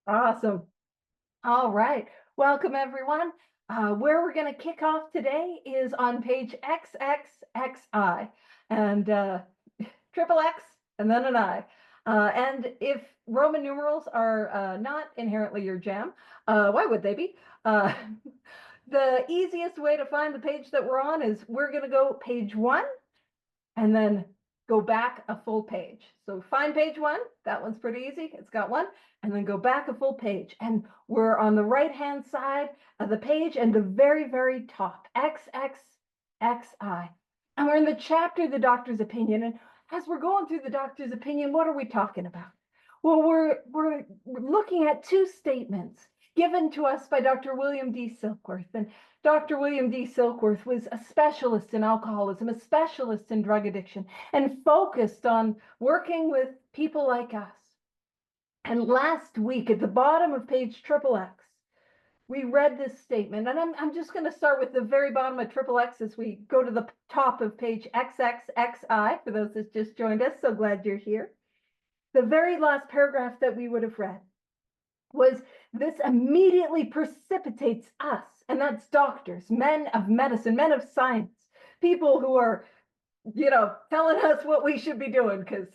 Awesome. All right. Welcome, everyone. Where we're going to kick off today is on page XXXI and triple X and then an I. And if Roman numerals are not inherently your jam, why would they be? Uh, the easiest way to find the page that we're on is we're going to go page 1 and then go back a full page. So find page 1, that one's pretty easy, it's got one, and then go back a full page. And we're on the right-hand side of the page and the very, very top, XXXI. And we're in the chapter, The Doctor's Opinion. And as we're going through the doctor's opinion, what are we talking about? Well, we're looking at two statements given to us by Dr. William D. Silkworth. And Dr. William D. Silkworth was a specialist in alcoholism, a specialist in drug addiction, and focused on working with people like us. And last week, at the bottom of page XXX, we read this statement, and I'm just going to start with the very bottom of XXX as we go to the top of page XXXI, for those that just joined us, so glad you're here. The very last paragraph that we would have read was, this immediately precipitates us, and that's doctors, men of medicine, men of science, people who are, telling us what we should be doing because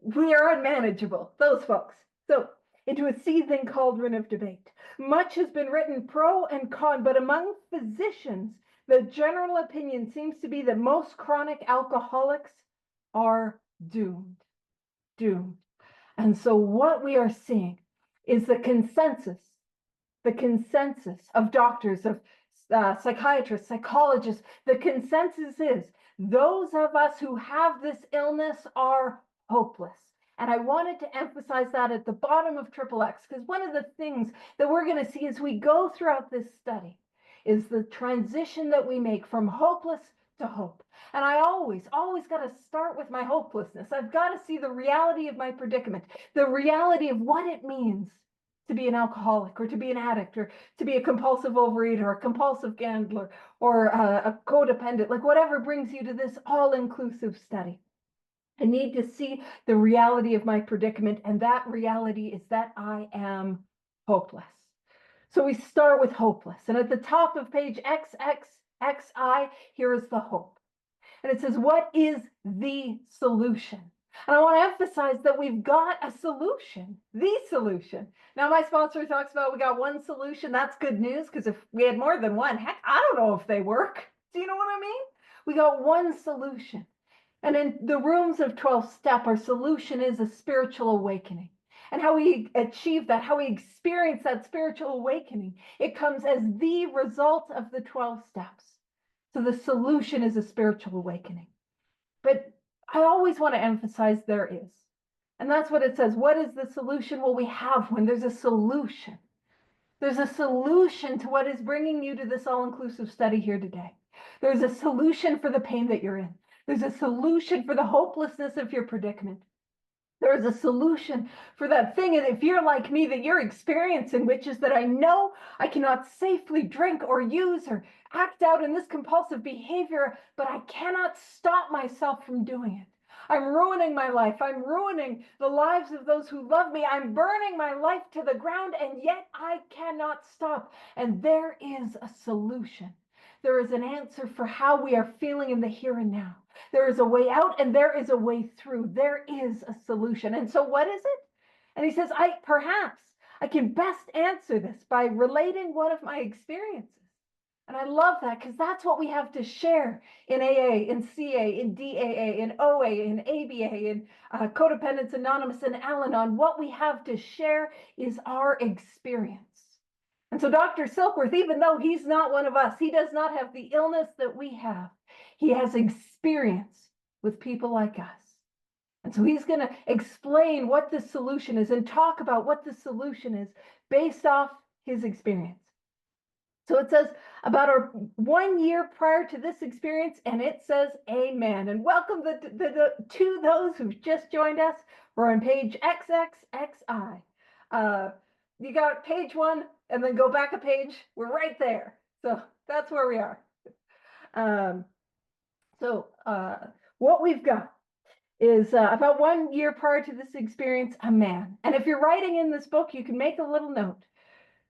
we are unmanageable, those folks. So, into a seething cauldron of debate. Much has been written pro and con, but among physicians, the general opinion seems to be that most chronic alcoholics are doomed. Doomed. And so what we are seeing is the consensus of doctors, of psychiatrists, psychologists. The consensus is those of us who have this illness are hopeless. And I wanted to emphasize that at the bottom of XXX, because one of the things that we're going to see as we go throughout this study is the transition that we make from hopeless to hope. And I always got to start with my hopelessness. I've got to see the reality of my predicament, the reality of what it means to be an alcoholic, or to be an addict, or to be a compulsive overeater, or a compulsive gambler, or a codependent, like whatever brings you to this all-inclusive study. I need to see the reality of my predicament, and that reality is that I am hopeless. So we start with hopeless, and at the top of page XXXI, here is the hope. And it says, what is the solution? And I want to emphasize that we've got a solution, the solution. Now, my sponsor talks about we got one solution. That's good news, because if we had more than one, heck, I don't know if they work. Do you know what I mean? We got one solution. And in the rooms of 12th step, our solution is a spiritual awakening. And how we achieve that, how we experience that spiritual awakening, it comes as the result of the 12 steps. So the solution is a spiritual awakening. But I always want to emphasize there is. And that's what it says. What is the solution? Well, we have one. There's a solution. There's a solution to what is bringing you to this all-inclusive study here today. There's a solution for the pain that you're in. There's a solution for the hopelessness of your predicament. There is a solution for that thing, and if you're like me, that you're experiencing, which is that I know I cannot safely drink or use or act out in this compulsive behavior, but I cannot stop myself from doing it. I'm ruining my life. I'm ruining the lives of those who love me. I'm burning my life to the ground, and yet I cannot stop. And there is a solution. There is an answer for how we are feeling in the here and now. There is a way out and there is a way through. There is a solution. And so what is it? And he says, perhaps I can best answer this by relating one of my experiences. And I love that, because that's what we have to share in AA, in CA, in DAA, in OA, in ABA, in Codependence Anonymous, and Al-Anon. What we have to share is our experience. And so Dr. Silkworth, even though he's not one of us, he does not have the illness that we have. He has experience with people like us. And so he's going to explain what the solution is and talk about what the solution is based off his experience. So it says about our 1 year prior to this experience, and it says amen. And welcome to those who've just joined us. We're on page XXXI. You got page 1 and then go back a page. We're right there. So that's where we are. What we've got is about 1 year prior to this experience, a man. And if you're writing in this book, you can make a little note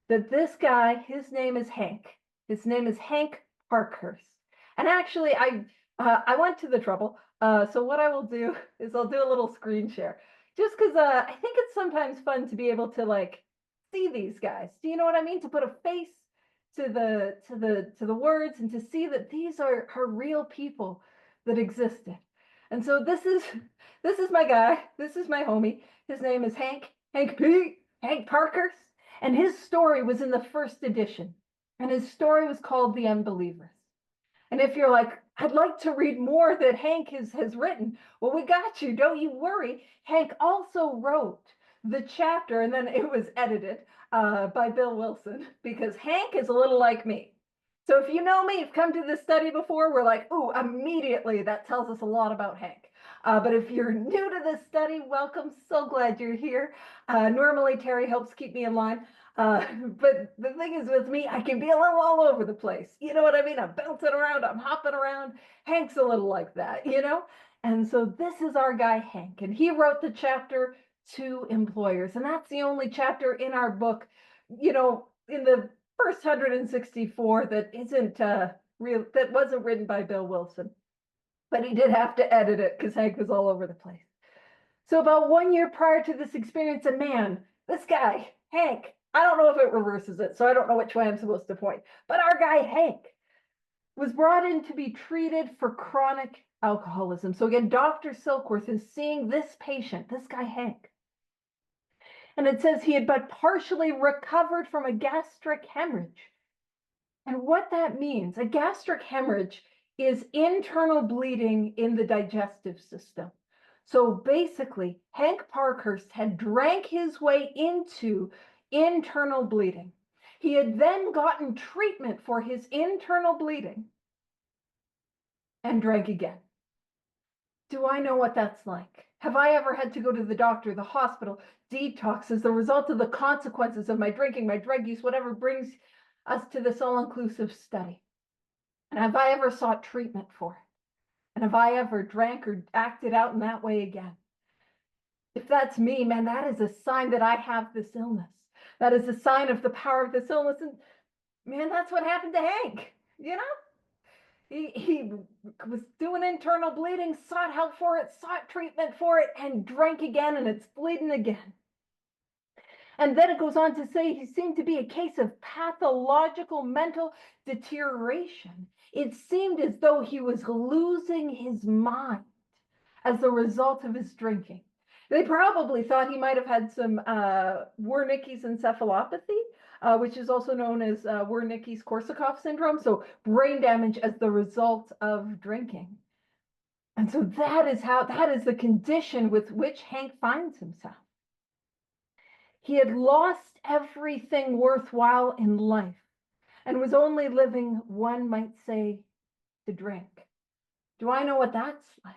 that this guy, his name is Hank. His name is Hank Parkhurst. And actually, I went to the trouble. So what I will do is I'll do a little screen share, just because I think it's sometimes fun to be able to like see these guys. Do you know what I mean? To put a face to the words and to see that these are real people that existed. And so this is my guy. This is my homie. His name is Hank Parkhurst. And his story was in the first edition. And his story was called The Unbelievers. And if you're like, I'd like to read more that Hank has written, well, we got you. Don't you worry. Hank also wrote the chapter, and then it was edited by Bill Wilson, because Hank is a little like me. So if you know me, you've come to this study before, we're like, ooh, immediately that tells us a lot about Hank. But if you're new to this study, welcome. So glad you're here. Normally, Terry helps keep me in line. But the thing is with me, I can be a little all over the place. You know what I mean? I'm bouncing around, I'm hopping around. Hank's a little like that, you know? And so this is our guy, Hank, and he wrote the chapter to employers. And that's the only chapter in our book, you know, in the first 164 that isn't real, that wasn't written by Bill Wilson. But he did have to edit it because Hank was all over the place. So about 1 year prior to this experience, a man, this guy, Hank, I don't know if it reverses it, so I don't know which way I'm supposed to point, but our guy, Hank, was brought in to be treated for chronic alcoholism. So again, Dr. Silkworth is seeing this patient, this guy, Hank. And it says he had but partially recovered from a gastric hemorrhage. And what that means, a gastric hemorrhage is internal bleeding in the digestive system. So basically, Hank Parkhurst had drank his way into internal bleeding. He had then gotten treatment for his internal bleeding and drank again. Do I know what that's like? Have I ever had to go to the doctor, the hospital, detox as the result of the consequences of my drinking, my drug use, whatever brings us to this all-inclusive study? And have I ever sought treatment for it? And have I ever drank or acted out in that way again? If that's me, man, that is a sign that I have this illness. That is a sign of the power of this illness. And man, that's what happened to Hank, you know? He was doing internal bleeding, sought help for it, sought treatment for it, and drank again, and it's bleeding again. And then it goes on to say he seemed to be a case of pathological mental deterioration. It seemed as though he was losing his mind as a result of his drinking. They probably thought he might have had some Wernicke's encephalopathy, which is also known as Wernicke's Korsakoff syndrome, so brain damage as the result of drinking. And so that is the condition with which Hank finds himself. He had lost everything worthwhile in life and was only living, one might say, to drink. Do I know what that's like?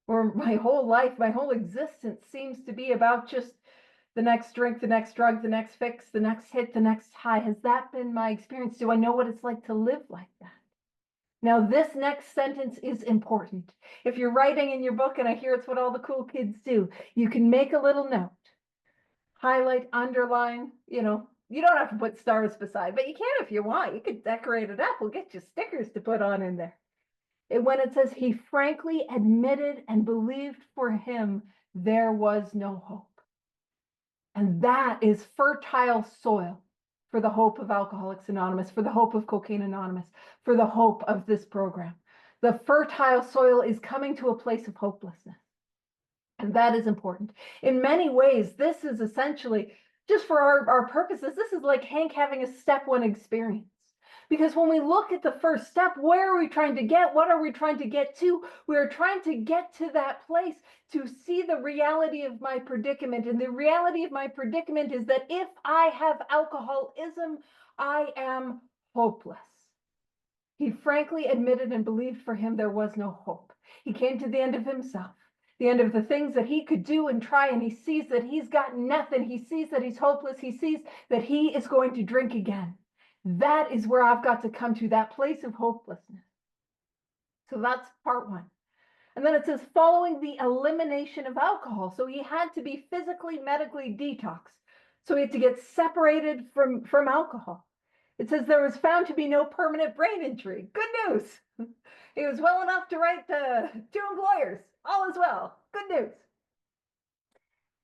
Or my whole life, my whole existence seems to be about just the next drink, the next drug, the next fix, the next hit, the next high. Has that been my experience? Do I know what it's like to live like that? Now, this next sentence is important. If you're writing in your book, and I hear it's what all the cool kids do, you can make a little note, highlight, underline, you know, you don't have to put stars beside, but you can if you want. You could decorate it up. We'll get you stickers to put on in there. When it says he frankly admitted and believed for him there was no hope. And that is fertile soil for the hope of Alcoholics Anonymous, for the hope of Cocaine Anonymous, for the hope of this program. The fertile soil is coming to a place of hopelessness. And that is important. In many ways, this is essentially, just for our purposes, this is like Hank having a step one experience. Because when we look at the first step, where are we trying to get? What are we trying to get to? We are trying to get to that place to see the reality of my predicament. And the reality of my predicament is that if I have alcoholism, I am hopeless. He frankly admitted and believed for him there was no hope. He came to the end of himself, the end of the things that he could do and try, and he sees that he's got nothing. He sees that he's hopeless. He sees that he is going to drink again. That is where I've got to come to, that place of hopelessness. So that's part one. And then it says following the elimination of alcohol. So he had to be physically, medically detoxed. So he had to get separated from alcohol. It says there was found to be no permanent brain injury. Good news. He was well enough to write to employers. All is well. Good news.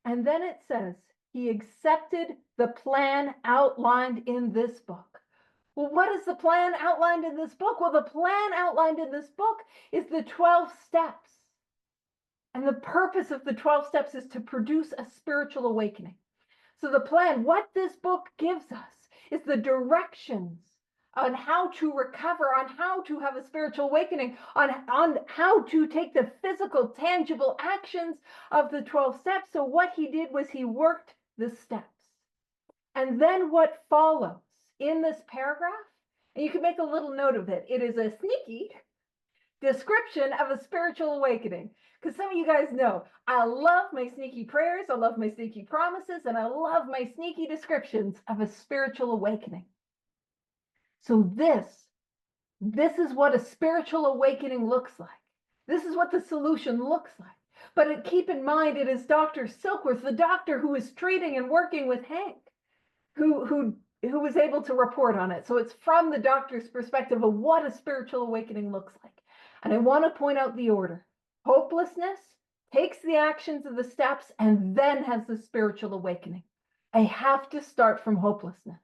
And then it says he accepted the plan outlined in this book. Well, what is the plan outlined in this book? Well, the plan outlined in this book is the 12 steps. And the purpose of the 12 steps is to produce a spiritual awakening. So the plan, what this book gives us, is the directions on how to recover, on how to have a spiritual awakening, on how to take the physical, tangible actions of the 12 steps. So what he did was he worked the steps. And then what follows in this paragraph, and you can make a little note of it, it is a sneaky description of a spiritual awakening. Because some of you guys know, I love my sneaky prayers, I love my sneaky promises, and I love my sneaky descriptions of a spiritual awakening. So this is what a spiritual awakening looks like. This is what the solution looks like. But keep in mind, it is Dr. Silkworth, the doctor who is treating and working with Hank, who was able to report on it. So it's from the doctor's perspective of what a spiritual awakening looks like. And I want to point out the order. Hopelessness takes the actions of the steps and then has the spiritual awakening. I have to start from hopelessness,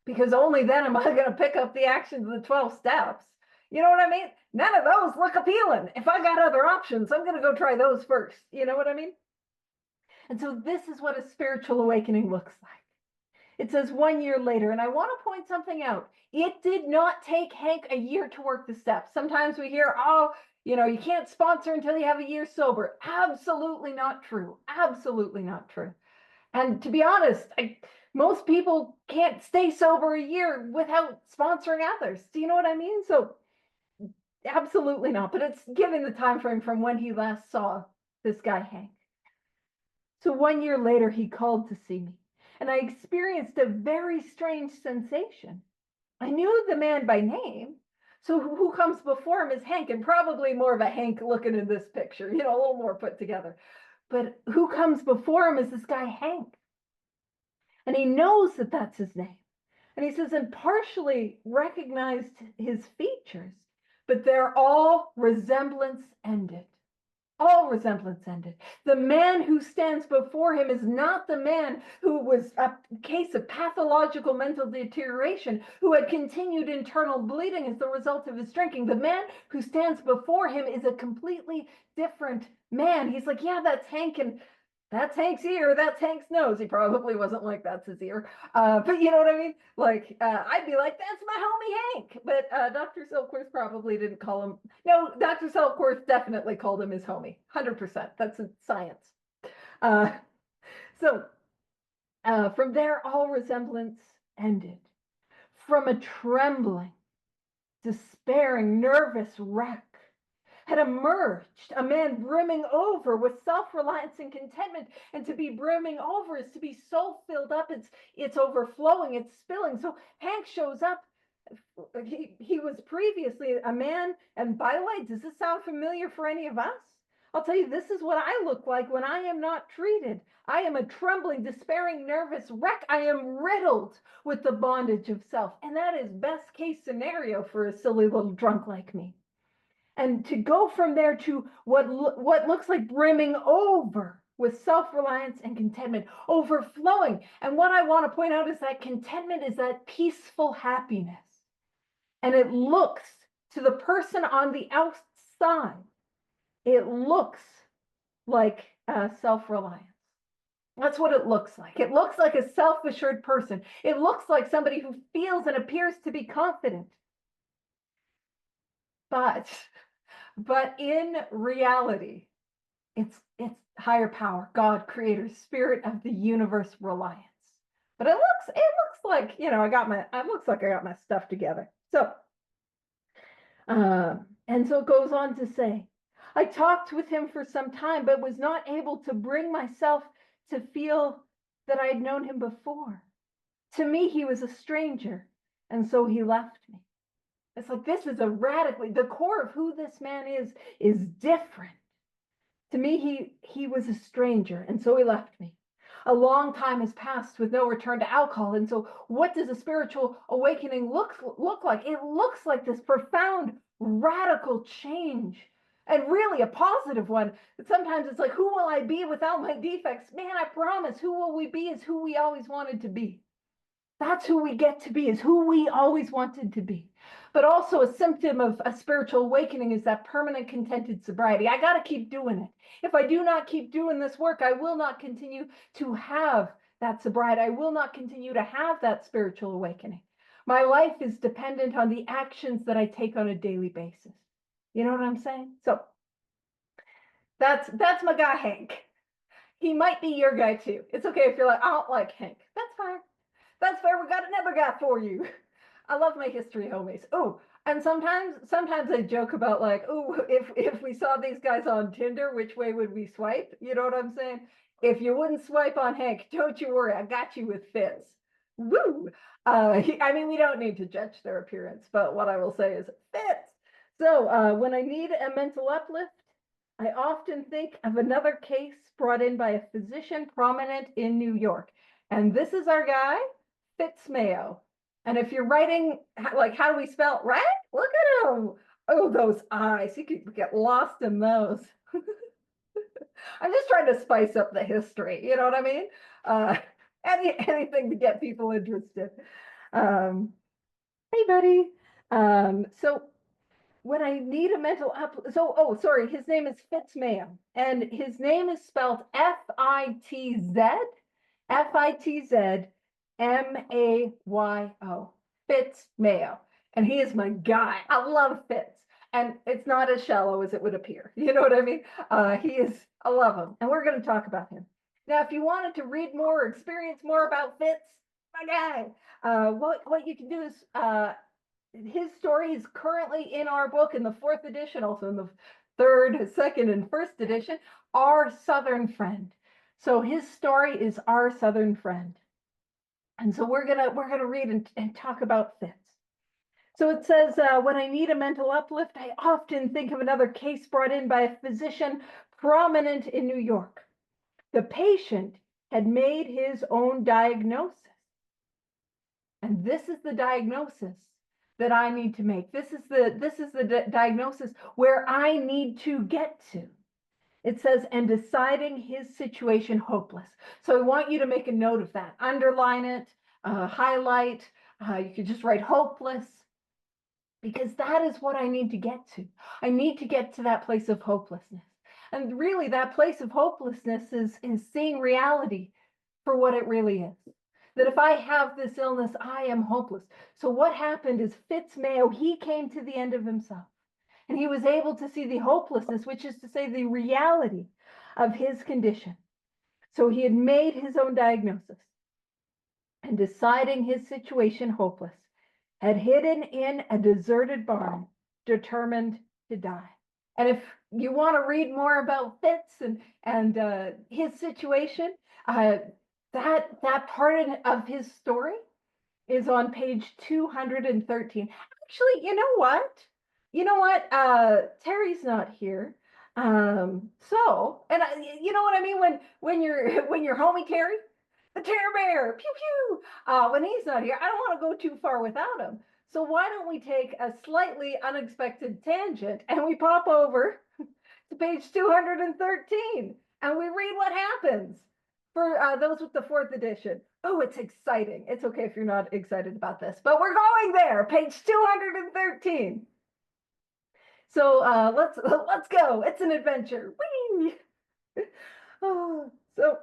because only then am I going to pick up the actions of the 12 steps. You know what I mean? None of those look appealing. If I got other options, I'm going to go try those first. You know what I mean? And so this is what a spiritual awakening looks like. It says 1 year later, and I want to point something out. It did not take Hank a year to work the steps. Sometimes we hear, oh, you can't sponsor until you have a year sober. Absolutely not true. Absolutely not true. And to be honest, most people can't stay sober a year without sponsoring others. Do you know what I mean? So absolutely not. But it's given the time frame from when he last saw this guy, Hank. So 1 year later, he called to see me. And I experienced a very strange sensation. I knew the man by name. So who comes before him is Hank, and probably more of a Hank looking in this picture, a little more put together. But who comes before him is this guy, Hank. And he knows that that's his name. And he says, and partially recognized his features, but they're all resemblance ended. All resemblance ended. The man who stands before him is not the man who was a case of pathological mental deterioration, who had continued internal bleeding as the result of his drinking. The man who stands before him is a completely different man. He's like, yeah, that's Hank, and that's Hank's ear, that's Hank's nose. He probably wasn't like, that's his ear. But you know what I mean? Like, I'd be like, that's my homie Hank. But Dr. Silkworth probably didn't call him. No, Dr. Silkworth definitely called him his homie. 100%. That's science. So from there, all resemblance ended. From a trembling, despairing, nervous wreck had emerged a man brimming over with self-reliance and contentment. And to be brimming over is to be so filled up, it's overflowing, it's spilling. So Hank shows up. He was previously a man, and by the way, does this sound familiar for any of us? I'll tell you, this is what I look like when I am not treated. I am a trembling, despairing, nervous wreck. I am riddled with the bondage of self. And that is best case scenario for a silly little drunk like me. And to go from there to what looks like brimming over with self-reliance and contentment, overflowing. And what I want to point out is that contentment is that peaceful happiness. And it looks, to the person on the outside, it looks like self-reliance. That's what it looks like. It looks like a self-assured person. It looks like somebody who feels and appears to be confident. But in reality, it's higher power, God, creator, spirit of the universe, reliance. But it looks like, it looks like I got my stuff together. So, and so it goes on to say, I talked with him for some time, but was not able to bring myself to feel that I had known him before. To me, he was a stranger, and so he left me. It's like, this is the core of who this man is different. To me, he was a stranger, and so he left me. A long time has passed with no return to alcohol. And so what does a spiritual awakening look like? It looks like this profound, radical change, and really a positive one. Sometimes it's like, who will I be without my defects? Man, I promise, who will we be is who we always wanted to be. That's who we get to be, is who we always wanted to be. But also a symptom of a spiritual awakening is that permanent contented sobriety. I got to keep doing it. If I do not keep doing this work, I will not continue to have that sobriety. I will not continue to have that spiritual awakening. My life is dependent on the actions that I take on a daily basis. You know what I'm saying? So that's my guy, Hank. He might be your guy too. It's okay if you're like, I don't like Hank. That's fine. That's fair. We got another guy for you. I love my history homies. Oh, and sometimes I joke about like, oh, if we saw these guys on Tinder, which way would we swipe? You know what I'm saying? If you wouldn't swipe on Hank, don't you worry, I got you with Fitz. Woo! I mean, we don't need to judge their appearance, but what I will say is Fitz. So when I need a mental uplift, I often think of another case brought in by a physician prominent in New York. And this is our guy, Fitz Mayo. And if you're writing, like, how do we spell, right? Look at him. Oh, those eyes. You could get lost in those. I'm just trying to spice up the history. You know what I mean? Anything to get people interested. Hey, buddy. So when I need a mental oh, sorry, his name is Fitz Mayo, and his name is spelled Fitz Fitz Mayo, and he is my guy. I love Fitz, and it's not as shallow as it would appear. You know what I mean? I love him, and we're going to talk about him. Now, if you wanted to read more or experience more about Fitz, my guy, what you can do is his story is currently in our book in the 4th edition, also in the 3rd, 2nd, and 1st edition, Our Southern Friend. So his story is Our Southern Friend. And so we're gonna read and talk about Fitz. So it says, when I need a mental uplift, I often think of another case brought in by a physician prominent in New York. The patient had made his own diagnosis. And this is the diagnosis that I need to make. This is the diagnosis where I need to get to. It says, and deciding his situation hopeless. So I want you to make a note of that. Underline it, highlight. You could just write hopeless, because that is what I need to get to. I need to get to that place of hopelessness. And really, that place of hopelessness is seeing reality for what it really is. That if I have this illness, I am hopeless. So what happened is Fitz Mayo, he came to the end of himself. And he was able to see the hopelessness, which is to say the reality of his condition. So he had made his own diagnosis, and deciding his situation hopeless, had hidden in a deserted barn, determined to die. And if you want to read more about Fitz and his situation, that part of his story is on page 213. Actually, you know what? Terry's not here. So, and you know what I mean when you're homie Terry, the Terror Bear, pew pew. When he's not here, I don't want to go too far without him. So why don't we take a slightly unexpected tangent and we pop over to page 213 and we read what happens for those with the 4th edition. Oh, it's exciting. It's okay if you're not excited about this, but we're going there. Page 213. So let's go. It's an adventure. Whee! Oh, so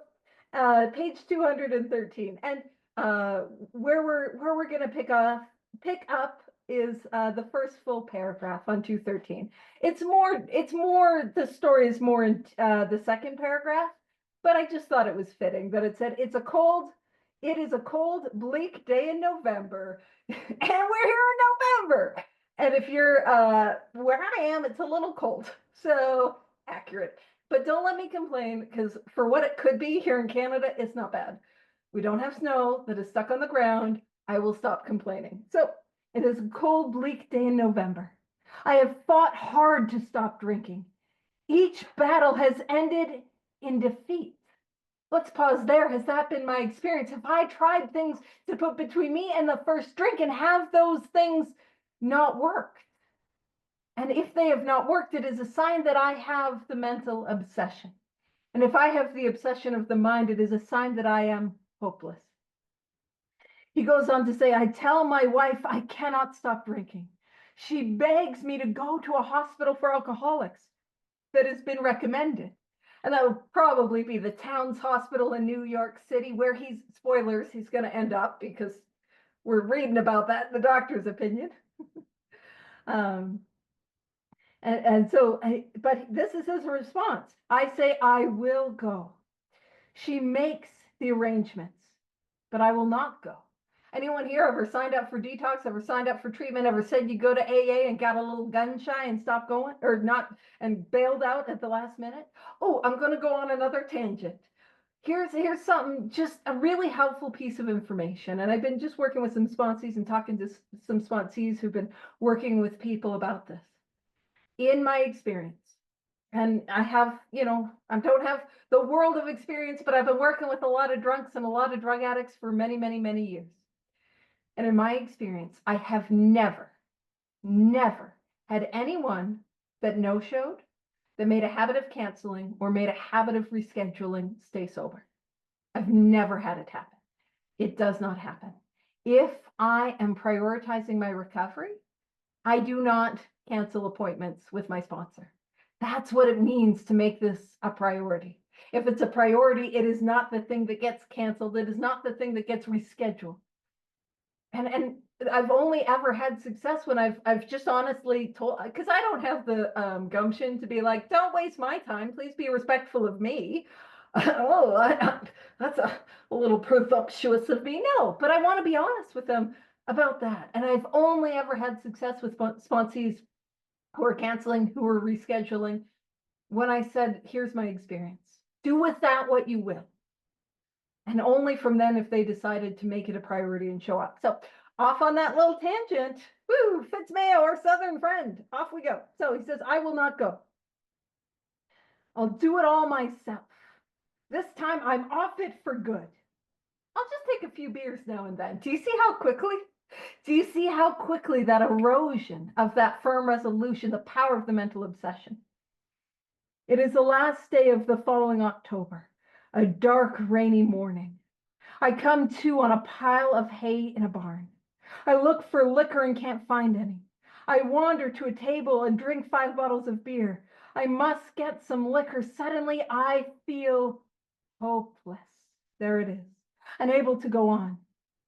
page 213, and where we're going to pick up is the first full paragraph on 213. It's more the story is more in the 2nd paragraph, but I just thought it was fitting that it said it is a cold, bleak day in November, and we're here in November. And if you're where I am, it's a little cold. So accurate. But don't let me complain, because for what it could be here in Canada, it's not bad. We don't have snow that is stuck on the ground. I will stop complaining. So It is a cold, bleak day in November. I have fought hard to stop drinking. Each battle has ended in defeat. Let's pause there. Has that been my experience? Have I tried things to put between me and the first drink, and have those things not worked? And if they have not worked, it is a sign that I have the mental obsession. And if I have the obsession of the mind, it is a sign that I am hopeless. He goes on to say, I tell my wife I cannot stop drinking. She begs me to go to a hospital for alcoholics that has been recommended. And that will probably be the Towns Hospital in New York City, where spoilers, he's going to end up, because we're reading about that in the doctor's opinion. But this is his response. I say, I will go. She makes the arrangements, but I will not go. Anyone here ever signed up for detox, ever signed up for treatment, ever said you go to AA and got a little gun shy and stopped going, or not, and bailed out at the last minute? Oh, I'm going to go on another tangent. Here's something, just a really helpful piece of information. And I've been just working with some sponsees and talking to some sponsees who've been working with people about this. In my experience, and I don't have the world of experience, but I've been working with a lot of drunks and a lot of drug addicts for many, many, many years. And in my experience, I have never had anyone that no-showed, that made a habit of canceling or made a habit of rescheduling stay sober. I've never had it happen. It does not happen. If I am prioritizing my recovery, I do not cancel appointments with my sponsor. That's what it means to make this a priority. If it's a priority, it is not the thing that gets canceled. It is not the thing that gets rescheduled. And I've only ever had success when I've just honestly told, because I don't have the gumption to be like, don't waste my time. Please be respectful of me. That's a little presumptuous of me. No, but I want to be honest with them about that. And I've only ever had success with sponsees who are canceling, who are rescheduling, when I said, here's my experience. Do with that what you will. And only from then if they decided to make it a priority and show up. So off on that little tangent, woo, Fitz Mayo, our Southern friend, off we go. So he says, I will not go. I'll do it all myself. This time I'm off it for good. I'll just take a few beers now and then. Do you see how quickly? Do you see how quickly that erosion of that firm resolution, the power of the mental obsession? It is the last day of the following October, a dark, rainy morning. I come to on a pile of hay in a barn. I look for liquor and can't find any. I wander to a table and drink 5 bottles of beer. I must get some liquor. Suddenly I feel hopeless. There it is. Unable to go on.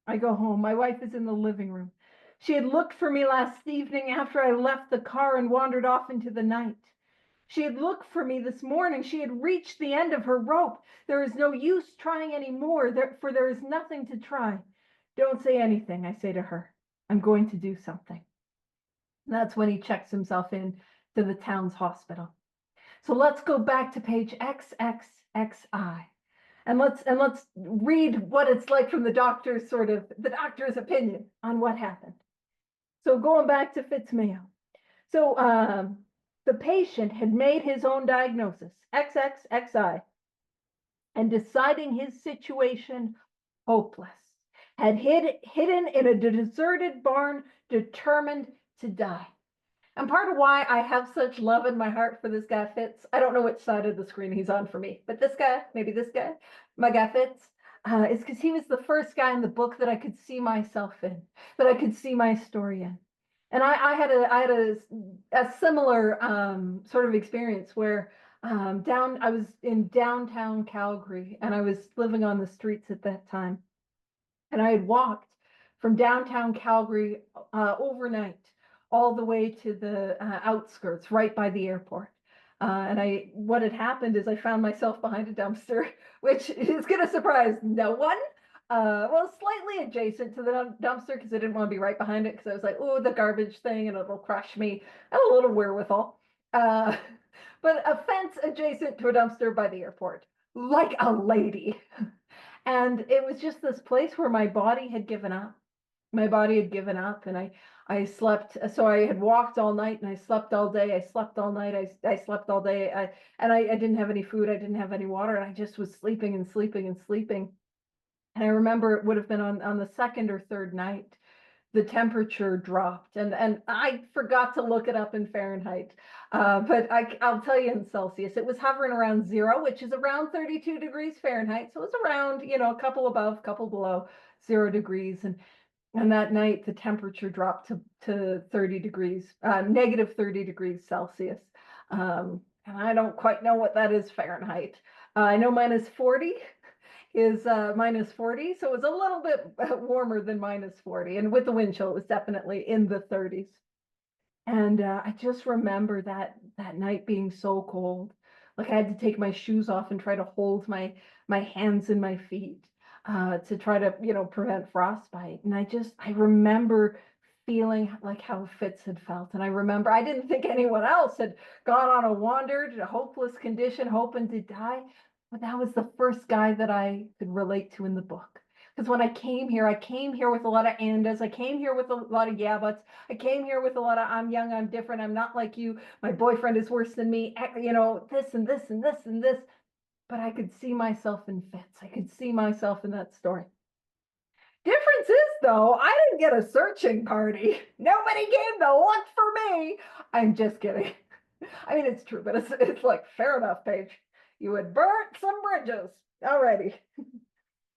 I go home. My wife is in the living room. She had looked for me last evening after I left the car and wandered off into the night. She had looked for me this morning. She had reached the end of her rope. There is no use trying any more, for there is nothing to try. Don't say anything, I say to her. I'm going to do something. And that's when he checks himself in to the Towns Hospital. So let's go back to page XXXI. And let's read what it's like from the doctor's opinion on what happened. So going back to Fitz Mayo. So the patient had made his own diagnosis, XXXI, and deciding his situation hopeless, had hidden in a deserted barn, determined to die. And part of why I have such love in my heart for this guy Fitz, I don't know which side of the screen he's on for me, but this guy, maybe this guy, my guy Fitz, is because he was the first guy in the book that I could see myself in, that I could see my story in. And I had a similar sort of experience where I was in downtown Calgary, and I was living on the streets at that time. And I had walked from downtown Calgary overnight all the way to the outskirts, right by the airport. What had happened is I found myself behind a dumpster, which is going to surprise no one. Well, slightly adjacent to the dumpster, because I didn't want to be right behind it, because I was like, oh, the garbage thing, and it'll crush me. I have a little wherewithal. But a fence adjacent to a dumpster by the airport, like a lady. And it was just this place where my body had given up. My body had given up, and I slept. So I had walked all night, and I slept all day. I slept all night. I slept all day. I didn't have any food. I didn't have any water, and I just was sleeping and sleeping and sleeping. And I remember it would have been on the second or third night, the temperature dropped, and I forgot to look it up in Fahrenheit, but I'll tell you in Celsius, it was hovering around zero, which is around 32 degrees Fahrenheit. So it was around, a couple above, couple below 0 degrees. And that night, the temperature dropped to 30 degrees, negative 30 degrees Celsius. And I don't quite know what that is Fahrenheit. I know -40 is -40. So it was a little bit warmer than -40. And with the wind chill, it was definitely in the 30s. And I just remember that night being so cold. Like I had to take my shoes off and try to hold my hands and my feet to try to, prevent frostbite. And I remember feeling like how Fitz had felt. And I remember I didn't think anyone else had gone on a wandered, a hopeless condition, hoping to die. But that was the first guy that I could relate to in the book. Because when I came here with a lot of andas. I came here with a lot of yeah buts. I came here with a lot of I'm young, I'm different, I'm not like you. My boyfriend is worse than me, this and this and this and this. But I could see myself in Fitz. I could see myself in that story. Difference is, though, I didn't get a searching party. Nobody came to look for me. I'm just kidding. I mean, it's true, but it's like, fair enough, Paige. You had burnt some bridges. Alrighty.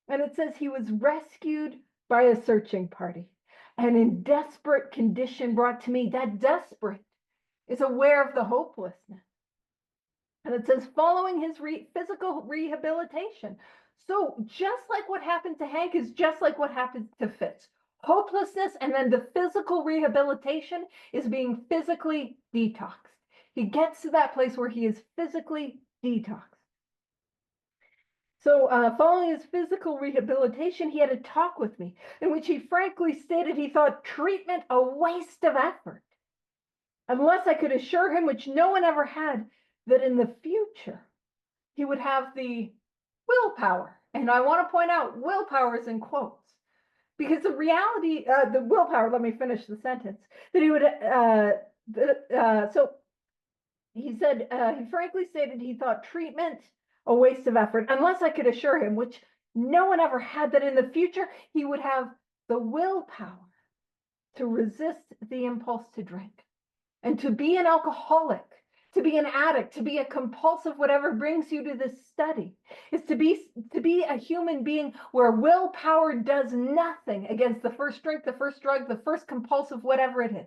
And it says he was rescued by a searching party and in desperate condition brought to me. That desperate is aware of the hopelessness. And it says following his physical rehabilitation. So just like what happened to Hank is just like what happened to Fitz. Hopelessness, and then the physical rehabilitation is being physically detoxed. He gets to that place where he is physically detoxed. So following his physical rehabilitation, he had a talk with me in which he frankly stated he thought treatment a waste of effort, unless I could assure him, which no one ever had, that in the future he would have the willpower. And I want to point out willpower is in quotes, because the reality, the willpower, let me finish the sentence, that he would, so he said, he frankly stated he thought treatment a waste of effort, unless I could assure him, which no one ever had, that in the future he would have the willpower to resist the impulse to drink and to be an alcoholic, to be an addict, to be a compulsive, whatever brings you to this study, is to be a human being where willpower does nothing against the first drink, the first drug, the first compulsive, whatever it is.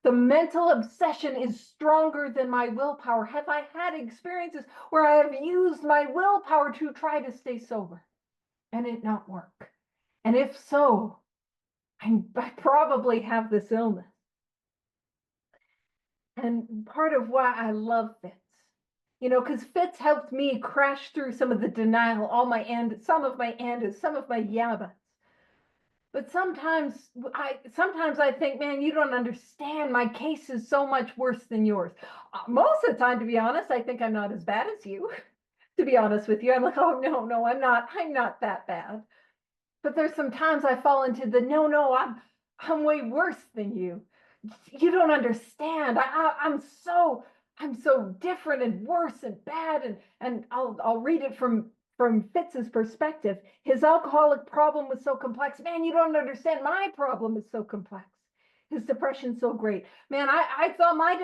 The mental obsession is stronger than my willpower. Have I had experiences where I have used my willpower to try to stay sober and it not work? And if so, I probably have this illness. And part of why I love Fitz, because Fitz helped me crash through some of the denial, some of my andas, some of my yabas. But sometimes I think, man, you don't understand. My case is so much worse than yours. Most of the time, to be honest, I think I'm not as bad as you. To be honest with you, I'm like, oh no, I'm not that bad. But there's some times I fall into the no, I'm way worse than you. You don't understand. I'm so different and worse and bad. And I'll read it from Fitz's perspective. His alcoholic problem was so complex. Man, you don't understand. My problem is so complex. His depression's so great. Man, I thought mine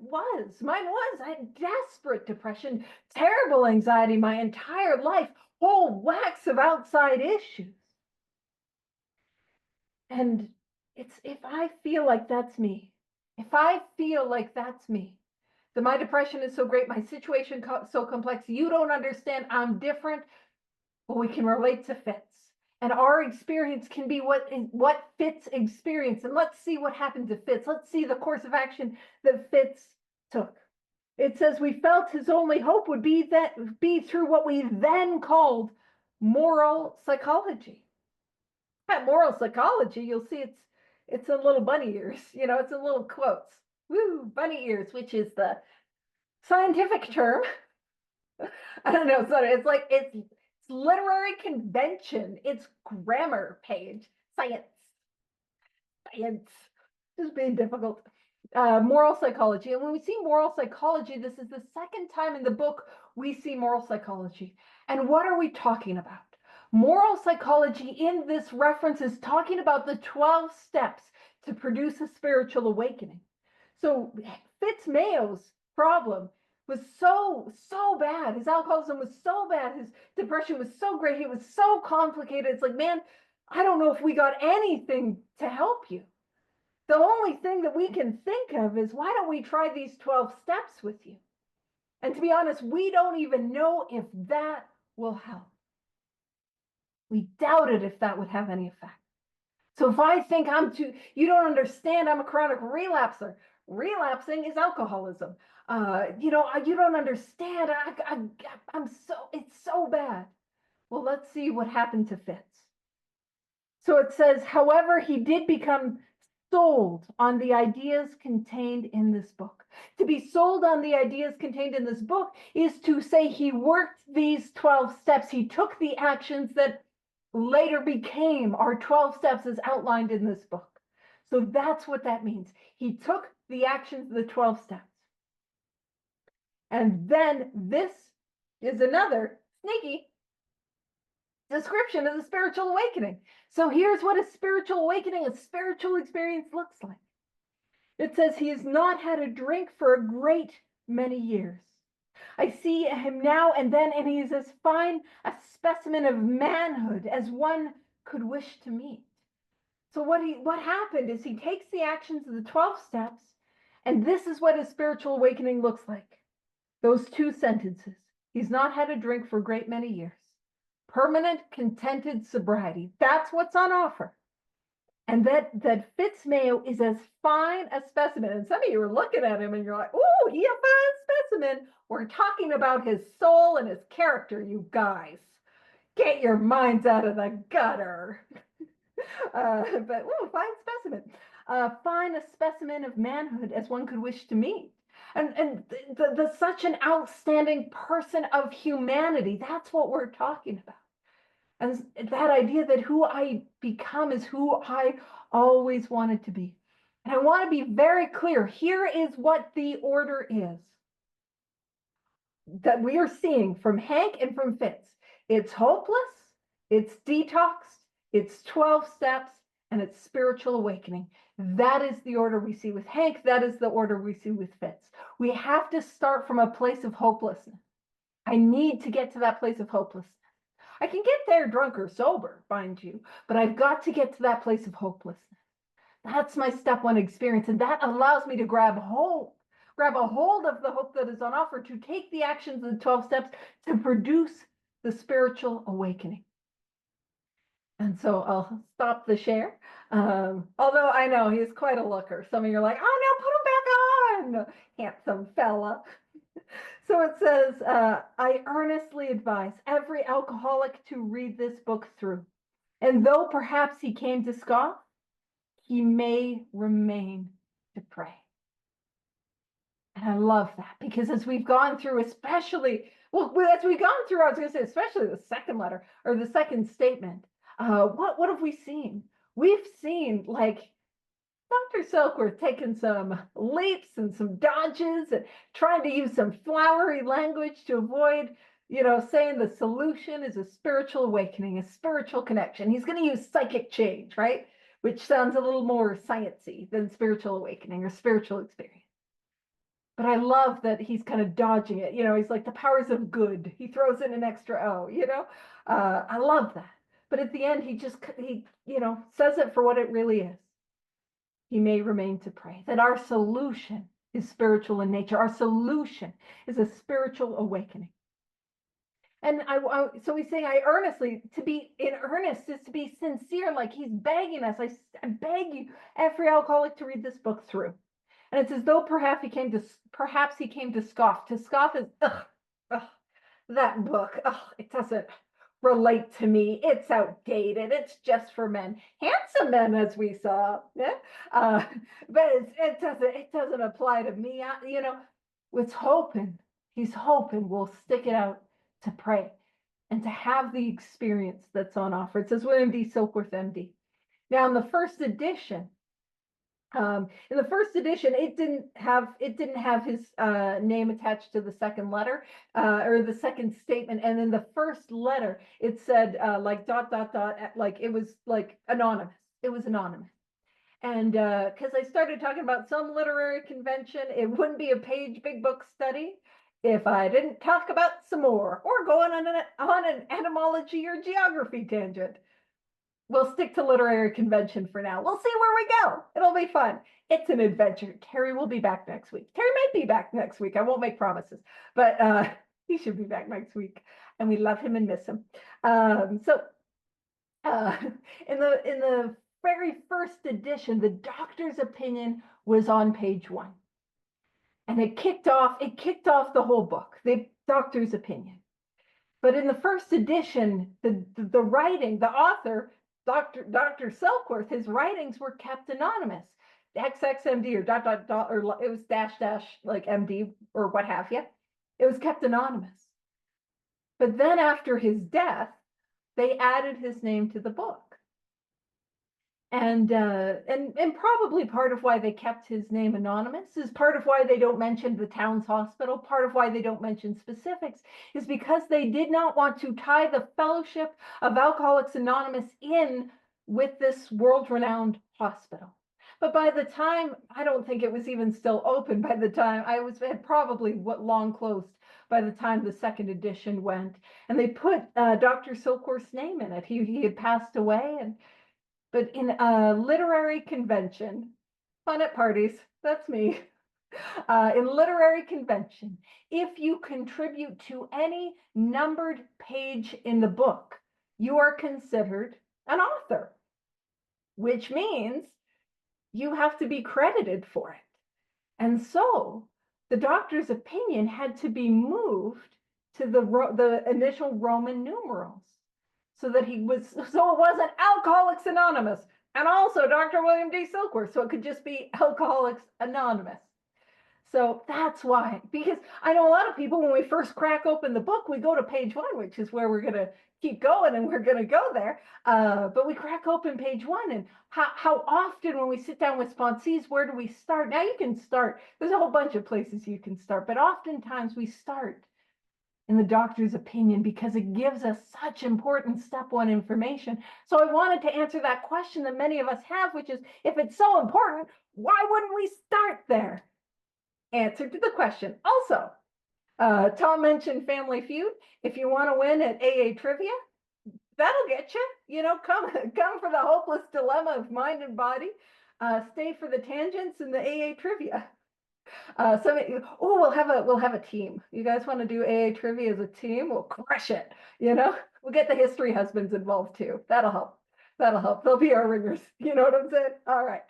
was. I had desperate depression, terrible anxiety my entire life, whole wax of outside issues. And if I feel like that's me, that my depression is so great, my situation so complex, you don't understand, I'm different, but we can relate to Fitz. And our experience can be what Fitz experienced. And let's see what happened to Fitz. Let's see the course of action that Fitz took. It says we felt his only hope would be through what we then called moral psychology. At moral psychology, you'll see it's a little bunny ears, it's a little quotes. Woo, bunny ears, which is the scientific term. I don't know, so it's literary convention, it's grammar page, science. Science. Just being difficult. Moral psychology. And when we see moral psychology, this is the second time in the book we see moral psychology. And what are we talking about? Moral psychology in this reference is talking about the 12 steps to produce a spiritual awakening. So Fitzmayo's problem was so bad. His alcoholism was so bad. His depression was so great. He was so complicated. It's like, man, I don't know if we got anything to help you. The only thing that we can think of is, why don't we try these 12 steps with you? And to be honest, we don't even know if that will help. We doubted if that would have any effect. So if I think you don't understand, I'm a chronic relapser. Relapsing is alcoholism. You don't understand. It's so bad. Well, let's see what happened to Fitz. So it says, however, he did become sold on the ideas contained in this book. To be sold on the ideas contained in this book is to say he worked these 12 steps. He took the actions that later became our 12 steps as outlined in this book. So that's what that means. He took the actions of the 12 steps. And then this is another sneaky description of the spiritual awakening. So here's what a spiritual awakening, a spiritual experience looks like. It says he has not had a drink for a great many years. I see him now and then, and he is as fine a specimen of manhood as one could wish to meet. So what happened is he takes the actions of the 12 steps, and this is what a spiritual awakening looks like. Those two sentences. He's not had a drink for a great many years. Permanent, contented sobriety. That's what's on offer. And that Fitzmayo is as fine a specimen. And some of you are looking at him and you're like, oh, he a fine specimen. We're talking about his soul and his character, you guys. Get your minds out of the gutter. But fine specimen. Fine a specimen of manhood as one could wish to meet. And such an outstanding person of humanity. That's what we're talking about. And that idea that who I become is who I always wanted to be. And I want to be very clear. Here is what the order is that we are seeing from Hank and from Fitz. It's hopeless, it's detoxed, it's 12 steps, and it's spiritual awakening. That is the order we see with Hank. That is the order we see with Fitz. We have to start from a place of hopelessness. I need to get to that place of hopelessness. I can get there drunk or sober, mind you, but I've got to get to that place of hopelessness. That's my step one experience, and that allows me to grab a hold of the hope that is on offer, to take the actions of the 12 steps to produce the spiritual awakening. And so I'll stop the share. Although I know he's quite a looker. Some of you are like, oh no, put him back on, handsome fella. So it says, I earnestly advise every alcoholic to read this book through. And though perhaps he came to scoff, he may remain to pray. And I love that, because as we've gone through, as we've gone through, I was going to say, especially the second letter or the second statement, what have we seen? We've seen, like, Dr. Silkworth taking some leaps and some dodges and trying to use some flowery language to avoid, saying the solution is a spiritual awakening, a spiritual connection. He's going to use psychic change, right? Which sounds a little more sciencey than spiritual awakening or spiritual experience. But I love that he's kind of dodging it. He's like the powers of good. He throws in an extra O, I love that. But at the end, he says it for what it really is. He may remain to pray. That our solution is spiritual in nature. Our solution is a spiritual awakening. And so he's saying, to be in earnest is to be sincere, like he's begging us. I beg you, every alcoholic, to read this book through. And it's as though perhaps he came to scoff. To scoff is, that book, it doesn't relate to me. It's outdated. It's just for men, handsome men, as we saw. Yeah? But it doesn't apply to me. He's hoping we'll stick it out to pray and to have the experience that's on offer. It says William D. Silkworth, MD. Now, in the first edition, In the first edition, it didn't have his name attached to the second letter or the second statement. And in the first letter, it said like dot dot dot, like it was like anonymous. It was anonymous. And because I started talking about some literary convention, it wouldn't be a page big book study if I didn't talk about some more or go on an etymology or geography tangent. We'll stick to literary convention for now. We'll see where we go. It'll be fun. It's an adventure. Terry will be back next week. Terry might be back next week. I won't make promises, but he should be back next week. And we love him and miss him. So in the very first edition, the doctor's opinion was on page 1. And it kicked off the whole book, the doctor's opinion. But in the first edition, the writing, the author, Dr. Selkworth, his writings were kept anonymous. XXMD or dot dot dot, or it was dash dash like MD or what have you. It was kept anonymous. But then after his death, they added his name to the book. And probably part of why they kept his name anonymous is part of why they don't mention the town's hospital. Part of why they don't mention specifics is because they did not want to tie the Fellowship of Alcoholics Anonymous in with this world-renowned hospital. But by the time, I don't think it was even still open by the time, had probably long closed by the time the second edition went. And they put Dr. Silkworth's name in it. He had passed away, but in a literary convention, fun at parties, that's me. In literary convention, if you contribute to any numbered page in the book, you are considered an author, which means you have to be credited for it. And so the doctor's opinion had to be moved to the initial Roman numerals. So it wasn't Alcoholics Anonymous and also Dr. William D. Silkworth. So it could just be Alcoholics Anonymous. So that's why, because I know a lot of people, when we first crack open the book, we go to page 1, which is where we're going to keep going and we're going to go there. But we crack open page 1, and how often when we sit down with sponsees, where do we start? Now you can start. There's a whole bunch of places you can start, but oftentimes we start in the doctor's opinion because it gives us such important step 1 information. So I wanted to answer that question that many of us have, which is, if it's so important, why wouldn't we start there? Answer to the question. Also, Tom mentioned Family Feud. If you want to win at AA Trivia, that'll get you. Come for the hopeless dilemma of mind and body. Stay for the tangents and the AA Trivia. We'll have a team. You guys want to do AA Trivia as a team? We'll crush it. We'll get the history husbands involved too. That'll help. They'll be our ringers. You know what I'm saying? All right.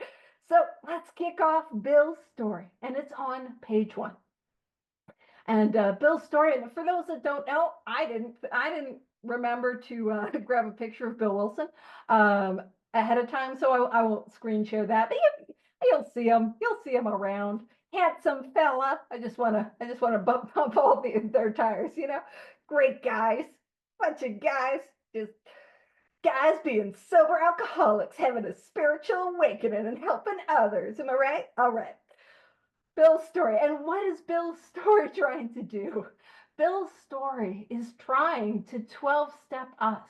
So let's kick off Bill's story, and it's on page 1. And Bill's story, and for those that don't know, I didn't remember to grab a picture of Bill Wilson ahead of time, so I won't screen share that. But you'll see him. You'll see him around. Handsome fella. I just want to bump all their tires. Great guys, bunch of guys, just guys being sober alcoholics, having a spiritual awakening and helping others. Am I right? All right. Bill's story. And what is Bill's story trying to do? Bill's story is trying to 12-step us,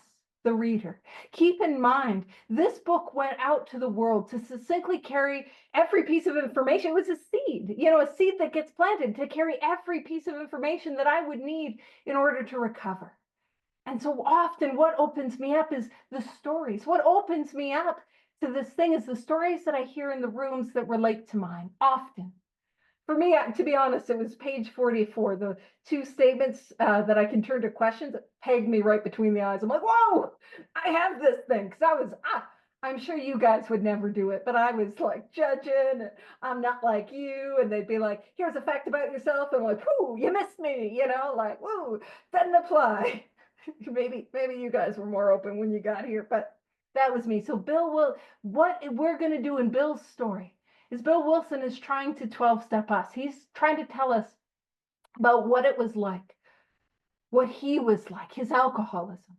the reader. Keep in mind, this book went out to the world to succinctly carry every piece of information. It was a seed, a seed that gets planted to carry every piece of information that I would need in order to recover. And so often what opens me up is the stories. What opens me up to this thing is the stories that I hear in the rooms that relate to mine, often. For me, to be honest, it was page 44, the 2 statements that I can turn to questions that pegged me right between the eyes. I'm like, whoa, I have this thing. Because I'm sure you guys would never do it, but I was like judging, and I'm not like you. And they'd be like, here's a fact about yourself. And I'm like, whoo, you missed me, like, whoo, doesn't apply. Maybe you guys were more open when you got here, but that was me. So what we're going to do in Bill's story is Bill Wilson is trying to 12-step us. He's trying to tell us about what it was like, what he was like, his alcoholism.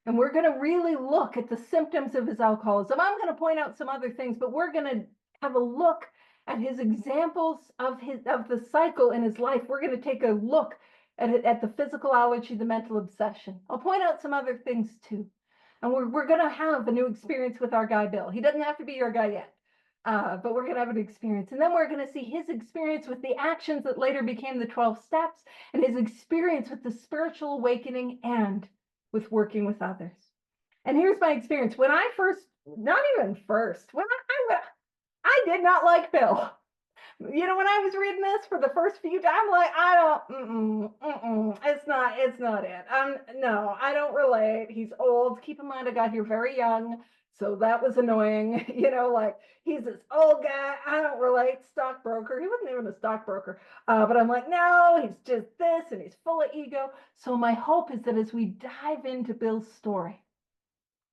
And we're going to really look at the symptoms of his alcoholism. I'm going to point out some other things, but we're going to have a look at his examples of the cycle in his life. We're going to take a look at the physical allergy, the mental obsession. I'll point out some other things too. And we're going to have a new experience with our guy, Bill. He doesn't have to be your guy yet, but we're going to have an experience. And then we're going to see his experience with the actions that later became the 12 steps, and his experience with the spiritual awakening and with working with others. And here's my experience. When I first, not even first, when I did not like Bill. You know, when I was reading this for the first few times, I'm like, I don't, it's not it. No, I don't relate. He's old. Keep in mind, I got here very young, so that was annoying. You know, like, he's this old guy. I don't relate. Stockbroker. He wasn't even a stockbroker. But I'm like, no, he's just this, and he's full of ego. So my hope is that as we dive into Bill's story,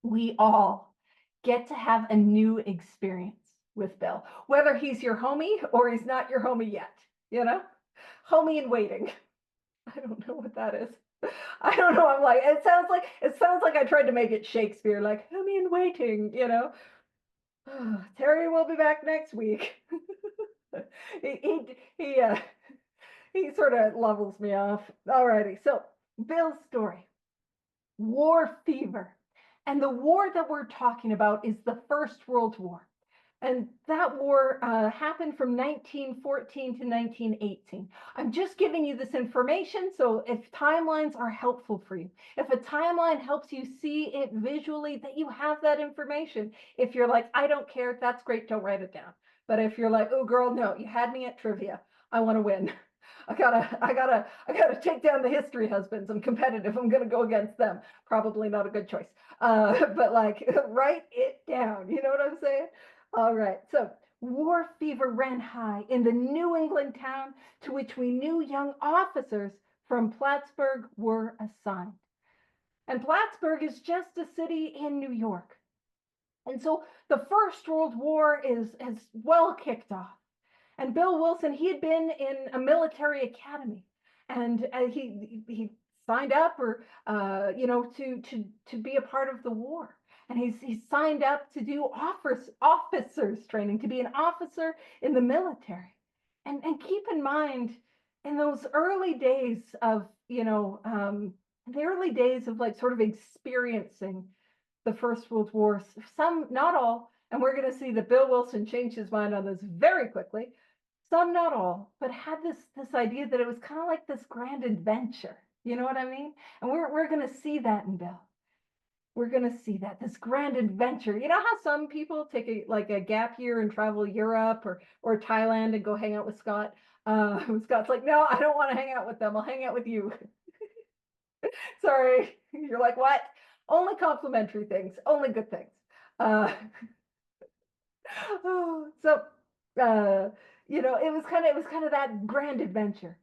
we all get to have a new experience with Bill, whether he's your homie or he's not your homie yet, you know, homie in waiting. I don't know what that is. I don't know. I'm like, it sounds like I tried to make it Shakespeare, like homie in waiting, you know. Terry will be back next week. he sort of levels me off. Alrighty, so Bill's story, war fever. And the war that we're talking about is the First World War. And that war happened from 1914 to 1918. I'm just giving you this information, so if timelines are helpful for you, if a timeline helps you see it visually, that you have that information. If you're like, I don't care, that's great, don't write it down. But if you're like, oh girl, no, you had me at trivia, I want to win. I gotta take down the history husbands. I'm competitive. I'm gonna go against them. Probably not a good choice. But like, write it down. You know what I'm saying? All right. So war fever ran high in the New England town to which we knew young officers from Plattsburgh were assigned. And Plattsburgh is just a city in New York. And so the First World War has well kicked off. And Bill Wilson, he had been in a military academy, and he signed up, or to be a part of the war. And he's signed up to do officers training, to be an officer in the military. And keep in mind, in those early days of like sort of experiencing the First World War, some, not all, and we're going to see that Bill Wilson changed his mind on this very quickly. Some, not all, but had this idea that it was kind of like this grand adventure. You know what I mean? And we're going to see that in Bill. We're going to see that, this grand adventure. You know how some people take a gap year and travel Europe or Thailand and go hang out with Scott? Scott's like, no, I don't want to hang out with them. I'll hang out with you. Sorry. You're like, what? Only complimentary things, only good things. It was kind of that grand adventure.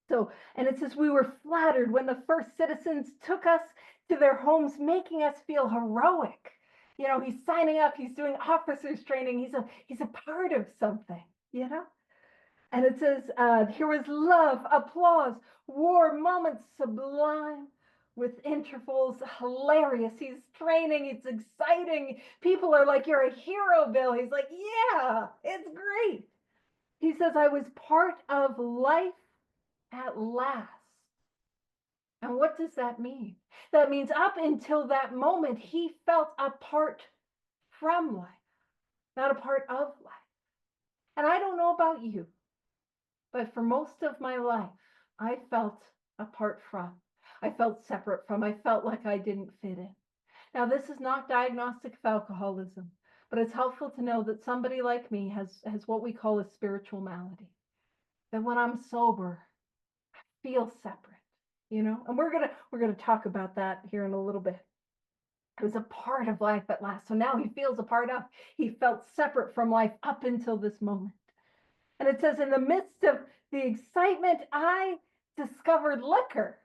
So, and it says, we were flattered when the first citizens took us to their homes, making us feel heroic. You know, he's signing up, he's doing officers training, he's a part of something, you know? And it says, here was love, applause, war moments sublime, with intervals hilarious. He's training, it's exciting. People are like, you're a hero, Bill. He's like, yeah, it's great. He says, I was part of life at last. And what does that mean? That means up until that moment, he felt apart from life, not a part of life. And I don't know about you, but for most of my life, I felt apart from. I felt separate from. I felt like I didn't fit in. Now, this is not diagnostic of alcoholism, but it's helpful to know that somebody like me has what we call a spiritual malady. That when I'm sober, I feel separate, you know? And we're gonna talk about that here in a little bit. It was a part of life at last. So now he feels a part of. He felt separate from life up until this moment. And it says, in the midst of the excitement, I discovered liquor.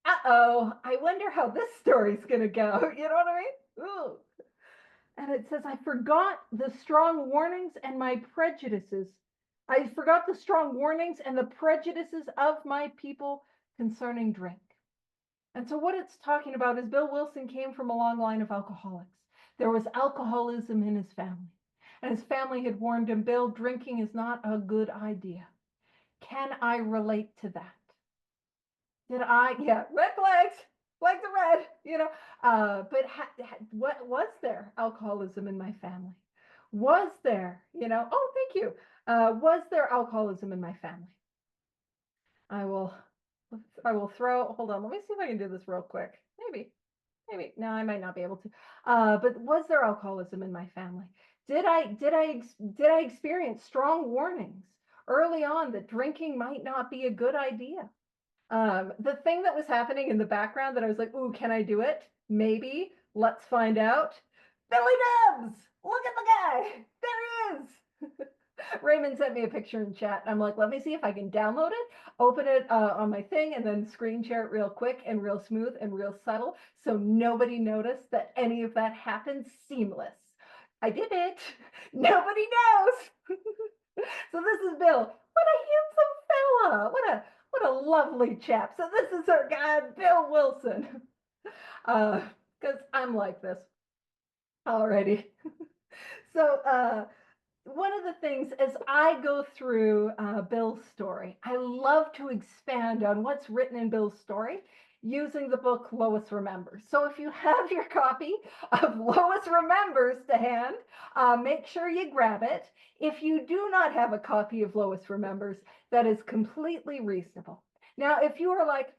Uh-oh, I wonder how this story's going to go. You know what I mean? Ooh. And it says, I forgot the strong warnings and my prejudices. I forgot the strong warnings and the prejudices of my people concerning drink. And so what it's talking about is Bill Wilson came from a long line of alcoholics. There was alcoholism in his family. And his family had warned him, Bill, drinking is not a good idea. Can I relate to that? Did I? Yeah, red flags. Flags are red, but what was there alcoholism in my family? Was there, oh, thank you. Was there alcoholism in my family? I will throw, hold on, let me see if I can do this real quick. Maybe, no, I might not be able to. But was there alcoholism in my family? Did I experience strong warnings early on that drinking might not be a good idea? The thing that was happening in the background that I was like, ooh, can I do it? Maybe. Let's find out. Billy Dubs! Look at the guy! There he is! Raymond sent me a picture in chat. I'm like, let me see if I can download it, open it on my thing, and then screen share it real quick and real smooth and real subtle so nobody noticed that any of that happened. Seamless. I did it. Nobody knows. So this is Bill. What a handsome fella. What a lovely chap. So this is our guy, Bill Wilson. Because I'm like this. Alrighty. So one of the things as I go through Bill's story, I love to expand on what's written in Bill's story using the book Lois Remembers. So if you have your copy of Lois Remembers to hand, make sure you grab it. If you do not have a copy of Lois Remembers, that is completely reasonable. Now, if you are like,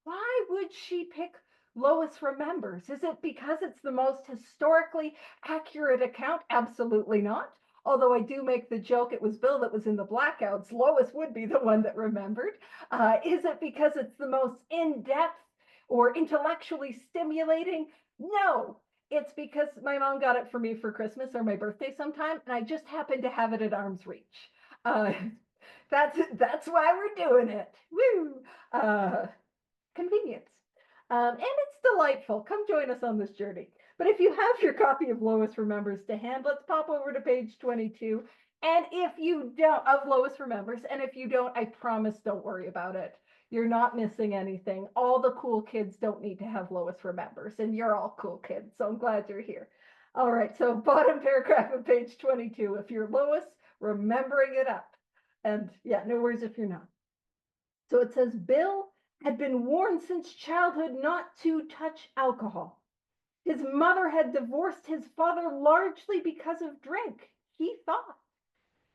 why would she pick Lois Remembers? Is it because it's the most historically accurate account? Absolutely not. Although I do make the joke, it was Bill that was in the blackouts. Lois would be the one that remembered. Is it because it's the most in-depth or intellectually stimulating? No, it's because my mom got it for me for Christmas or my birthday sometime, and I just happened to have it at arm's reach. That's why we're doing it. Woo! Convenience. And it's delightful. Come join us on this journey. But if you have your copy of Lois Remembers to hand, let's pop over to page 22. And if you don't, of Lois Remembers, and if you don't, I promise, don't worry about it. You're not missing anything. All the cool kids don't need to have Lois Remembers, and you're all cool kids, so I'm glad you're here. All right, so bottom paragraph of page 22. If you're Lois, remembering it up. And yeah, no worries if you're not. So it says, Bill had been warned since childhood not to touch alcohol. His mother had divorced his father largely because of drink, he thought.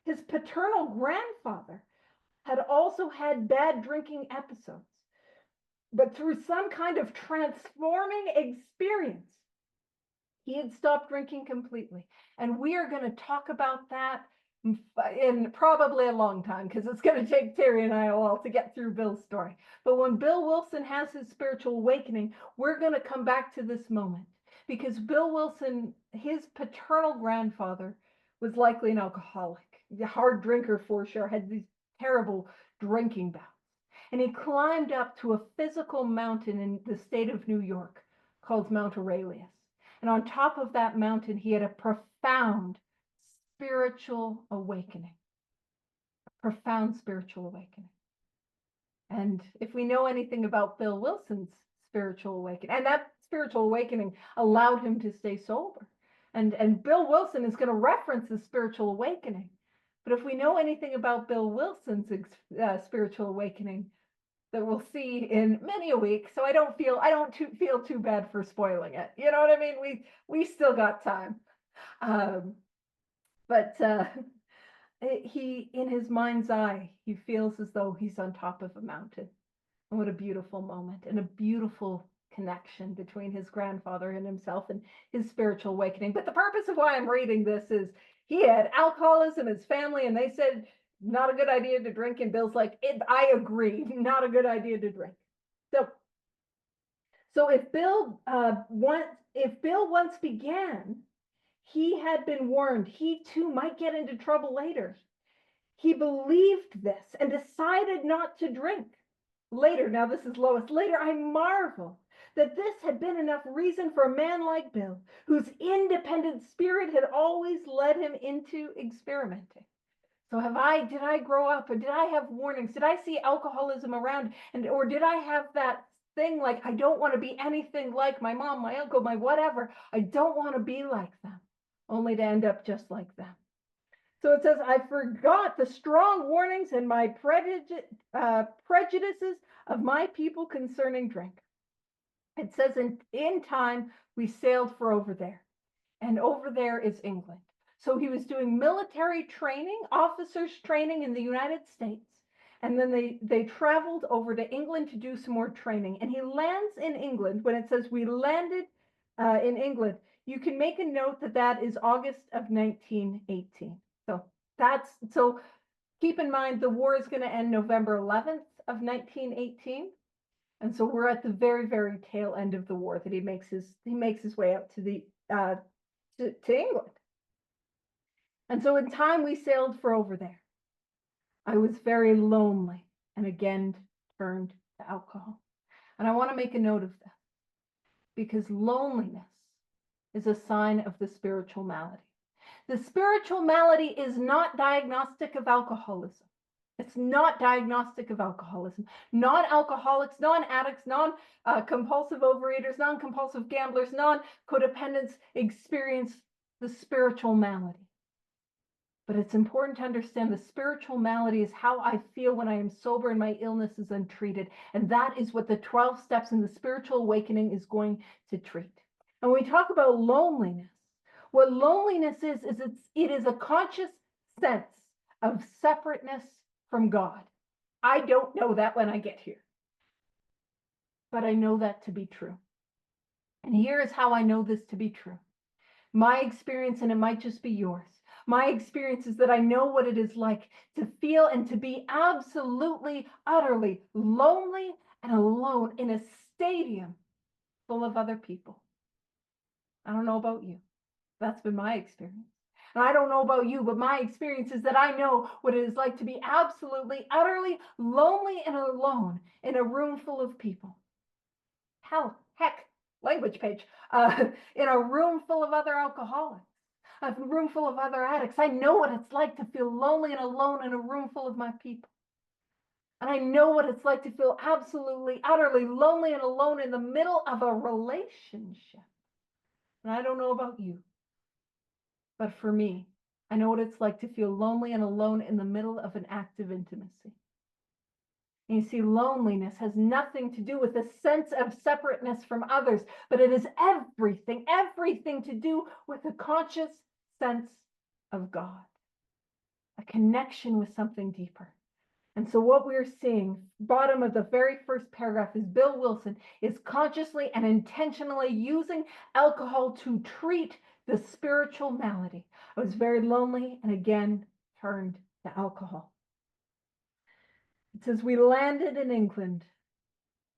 His paternal grandfather had also had bad drinking episodes. But through some kind of transforming experience, he had stopped drinking completely. And we are going to talk about that in probably a long time, because it's going to take Terry and I a while to get through Bill's story. But when Bill Wilson has his spiritual awakening, we're going to come back to this moment, because Bill Wilson, his paternal grandfather, was likely an alcoholic, a hard drinker for sure, had these terrible drinking bouts. And he climbed up to a physical mountain in the state of New York called Mount Aurelius. And on top of that mountain, he had a profound spiritual awakening. A profound spiritual awakening. And if we know anything about Bill Wilson's spiritual awakening, and that spiritual awakening allowed him to stay sober. And Bill Wilson is going to reference the spiritual awakening. But if we know anything about Bill Wilson's spiritual awakening, that we'll see in many a week, so I don't feel too bad for spoiling it. You know what I mean? We still got time. But he, in his mind's eye, he feels as though he's on top of a mountain. And what a beautiful moment, and a beautiful connection between his grandfather and himself and his spiritual awakening. But the purpose of why I'm reading this is he had alcoholism in his family, and they said, not a good idea to drink. And Bill's like, I agree, not a good idea to drink. So if Bill once began, he had been warned he too might get into trouble later. He believed this and decided not to drink. Later, now this is Lois, later I marvel that this had been enough reason for a man like Bill, whose independent spirit had always led him into experimenting. So did I grow up, or did I have warnings? Did I see alcoholism around, or did I have that thing like, I don't want to be anything like my mom, my uncle, my whatever. I don't want to be like them. only to end up just like them. So it says, I forgot the strong warnings and my prejudices of my people concerning drink. It says, in time, we sailed for over there. And over there is England. So he was doing military training, officers training in the United States. And then they traveled over to England to do some more training. And he lands in England. When it says we landed in England, you can make a note that that is August of 1918. So keep in mind the war is going to end November 11th of 1918. And so we're at the very, very tail end of the war that he makes his way up to the to England. And so in time we sailed for over there. I was very lonely and again turned to alcohol. And I want to make a note of that because loneliness is a sign of the spiritual malady. The spiritual malady is not diagnostic of alcoholism. It's not diagnostic of alcoholism. Non-alcoholics, non-addicts, non-compulsive overeaters, non-compulsive gamblers, non-codependents experience the spiritual malady. But it's important to understand the spiritual malady is how I feel when I am sober and my illness is untreated. And that is what the 12 steps in the spiritual awakening is going to treat. And when we talk about loneliness, what loneliness is it is a conscious sense of separateness from God. I don't know that when I get here, but I know that to be true. And here is how I know this to be true. My experience, and it might just be yours, my experience is that I know what it is like to feel and to be absolutely, utterly lonely and alone in a stadium full of other people. I don't know about you. That's been my experience. And I don't know about you, but my experience is that I know what it is like to be absolutely, utterly lonely and alone in a room full of people. Heck, language page. In a room full of other alcoholics, a room full of other addicts. I know what it's like to feel lonely and alone in a room full of my people. And I know what it's like to feel absolutely, utterly lonely and alone in the middle of a relationship. And I don't know about you. But for me, I know what it's like to feel lonely and alone in the middle of an act of intimacy. And you see, loneliness has nothing to do with a sense of separateness from others, but it is everything to do with a conscious sense of God, a connection with something deeper. And so what we're seeing, bottom of the very first paragraph, is Bill Wilson is consciously and intentionally using alcohol to treat the spiritual malady. I was very lonely and again turned to alcohol. It says, we landed in England.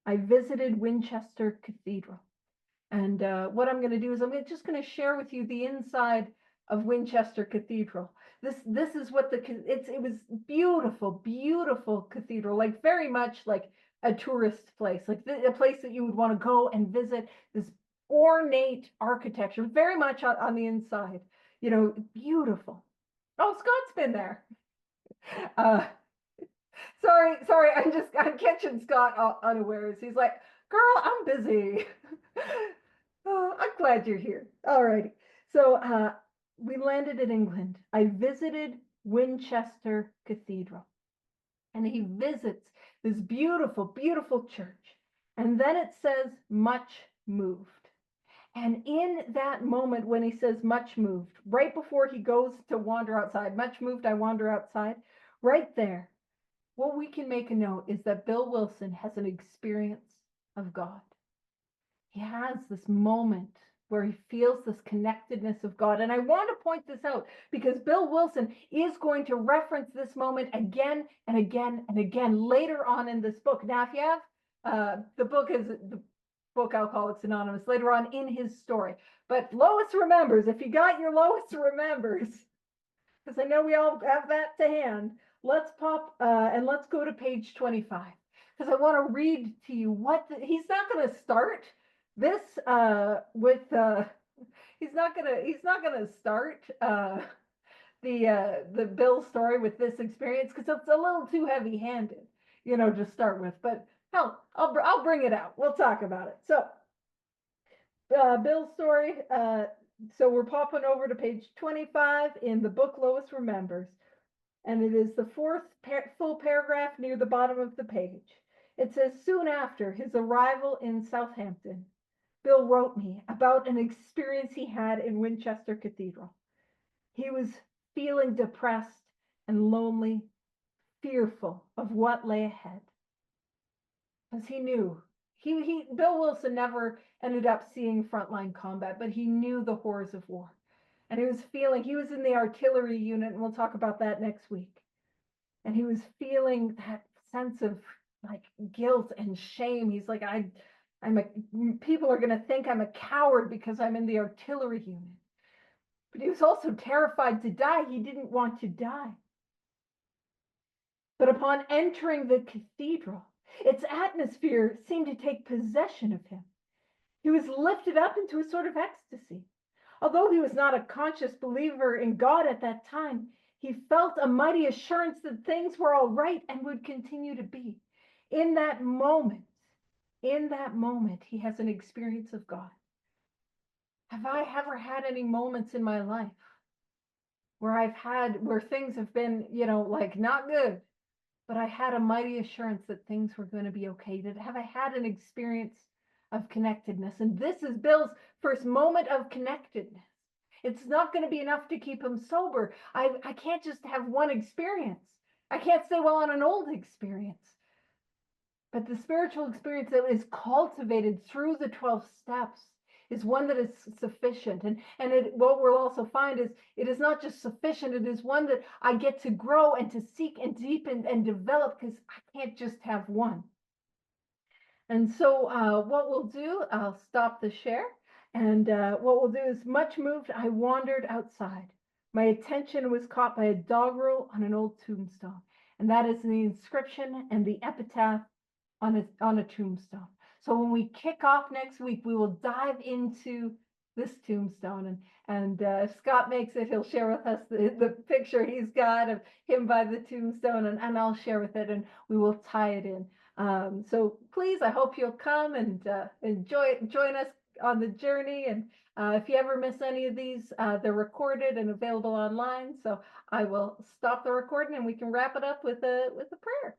I visited Winchester Cathedral. And what I'm going to do is I'm just going to share with you the inside of Winchester Cathedral. This is what it was beautiful cathedral, like very much like a tourist place, like a place that you would want to go and visit. This ornate architecture, very much on the inside, beautiful. Oh, Scott's been there. Sorry, I'm catching Scott unawares. He's like, girl, I'm busy. Oh, I'm glad you're here. All righty. So we landed in England. I visited Winchester Cathedral. And he visits this beautiful church. And then it says, much moved. And in that moment when he says much moved, right before he goes to wander outside, much moved, I wander outside, right there, what we can make a note is that Bill Wilson has an experience of God. He has this moment where he feels this connectedness of God. And I want to point this out because Bill Wilson is going to reference this moment again and again and again later on in this book. Now, if you have, the book Alcoholics Anonymous, later on in his story. But Lois remembers, if you got your Lois remembers, because I know we all have that to hand, let's pop and let's go to page 25. Because I want to read to you he's not going to start this with he's not gonna start the Bill story with this experience because it's a little too heavy-handed, to start with. But hell, I'll bring it out. We'll talk about it. So Bill's story. So we're popping over to page 25 in the book Lois Remembers, and it is the fourth full paragraph near the bottom of the page. It says, soon after his arrival in Southampton, Bill wrote me about an experience he had in Winchester Cathedral. He was feeling depressed and lonely, fearful of what lay ahead. Because he knew, Bill Wilson never ended up seeing frontline combat, but he knew the horrors of war. And he was in the artillery unit, and we'll talk about that next week. And he was feeling that sense of like guilt and shame. He's like, people are going to think I'm a coward because I'm in the artillery unit. But he was also terrified to die. He didn't want to die. But upon entering the cathedral, its atmosphere seemed to take possession of him. He was lifted up into a sort of ecstasy. Although he was not a conscious believer in God at that time, he felt a mighty assurance that things were all right and would continue to be. In that moment, he has an experience of God. Have I ever had any moments in my life where things have been, like not good, but I had a mighty assurance that things were going to be okay? Have I had an experience of connectedness? And this is Bill's first moment of connectedness. It's not going to be enough to keep him sober. I can't just have one experience. I can't stay well on an old experience. But the spiritual experience that is cultivated through the 12 steps is one that is sufficient. And what we'll also find is it is not just sufficient, it is one that I get to grow and to seek and deepen and develop, because I can't just have one. And so what we'll do, I'll stop the share. And what we'll do is, much moved, I wandered outside. My attention was caught by a doggerel on an old tombstone. And that is the inscription and the epitaph on a tombstone. So when we kick off next week, we will dive into this tombstone. And if Scott makes it, he'll share with us the picture he's got of him by the tombstone, and I'll share with it, and we will tie it in. So please, I hope you'll come and join us on the journey. And if you ever miss any of these, they're recorded and available online. So I will stop the recording, and we can wrap it up with a prayer.